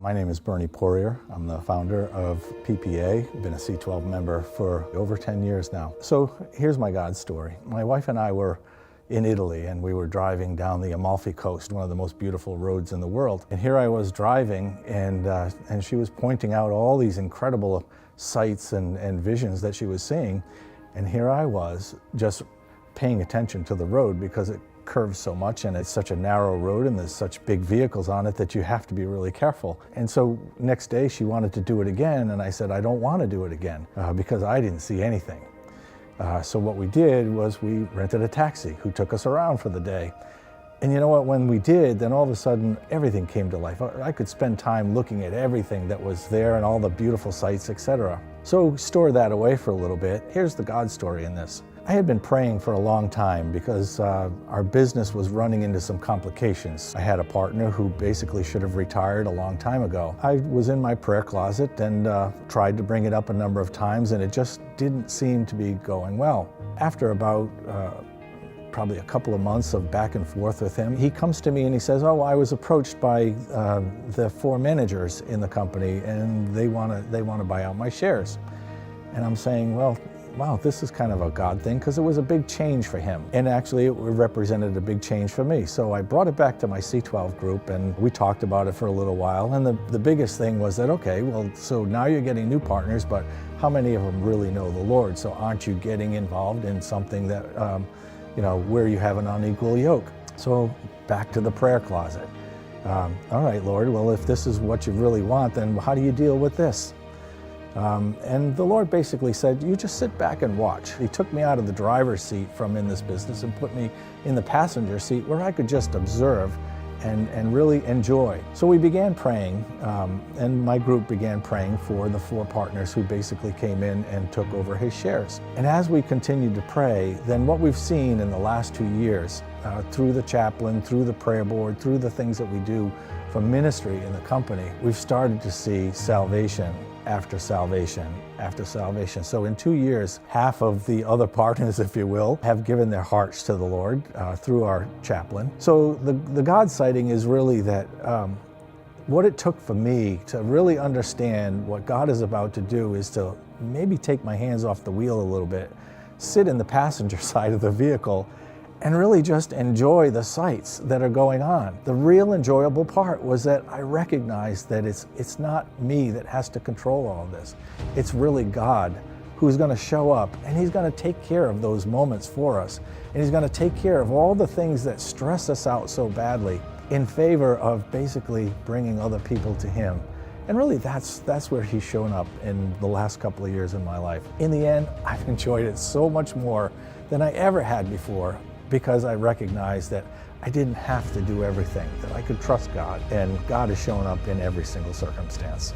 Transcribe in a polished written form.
My name is Bernie Poirier. I'm the founder of PPA. I've been a C12 member for over 10 years now. So here's my God story. My wife and I were in Italy and we were driving down the Amalfi coast, one of the most beautiful roads in the world. And here I was driving and she was pointing out all these incredible sights and visions that she was seeing. And here I was just paying attention to the road because it curves so much and it's such a narrow road and there's such big vehicles on it that you have to be really careful. And so next day she wanted to do it again and I said, I don't want to do it again because I didn't see anything. So what we did was we rented a taxi who took us around for the day. And you know what, when we did, then all of a sudden everything came to life. I could spend time looking at everything that was there and all the beautiful sights, etc. So store that away for a little bit. Here's the God story in this. I had been praying for a long time because our business was running into some complications. I had a partner who basically should have retired a long time ago. I was in my prayer closet and tried to bring it up a number of times and it just didn't seem to be going well. After about probably a couple of months of back and forth with him, he comes to me and he says, oh, I was approached by the 4 managers in the company and they want to buy out my shares. And I'm saying, well, wow, this is kind of a God thing because it was a big change for him. And actually it represented a big change for me. So I brought it back to my C12 group and we talked about it for a little while. And the biggest thing was that, okay, well, so now you're getting new partners, but how many of them really know the Lord? So aren't you getting involved in something that, where you have an unequal yoke? So back to the prayer closet. All right, Lord, well, if this is what you really want, then how do you deal with this? And the Lord basically said, you just sit back and watch. He took me out of the driver's seat from in this business and put me in the passenger seat where I could just observe and really enjoy. So we began praying, and my group began praying for the 4 partners who basically came in and took over his shares. And as we continued to pray, then what we've seen in the last 2 years, through the chaplain, through the prayer board, through the things that we do for ministry in the company, we've started to see salvation after salvation after salvation. So in 2 years, half of the other partners, if you will, have given their hearts to the Lord through our chaplain. So the God sighting is really that what it took for me to really understand what God is about to do is to maybe take my hands off the wheel a little bit, sit in the passenger side of the vehicle, and really just enjoy the sights that are going on. The real enjoyable part was that I recognized that it's not me that has to control all of this. It's really God who's going to show up and he's going to take care of those moments for us. And he's going to take care of all the things that stress us out so badly in favor of basically bringing other people to him. And really that's where he's shown up in the last couple of years in my life. In the end, I've enjoyed it so much more than I ever had before, because I recognized that I didn't have to do everything, that I could trust God, and God has shown up in every single circumstance.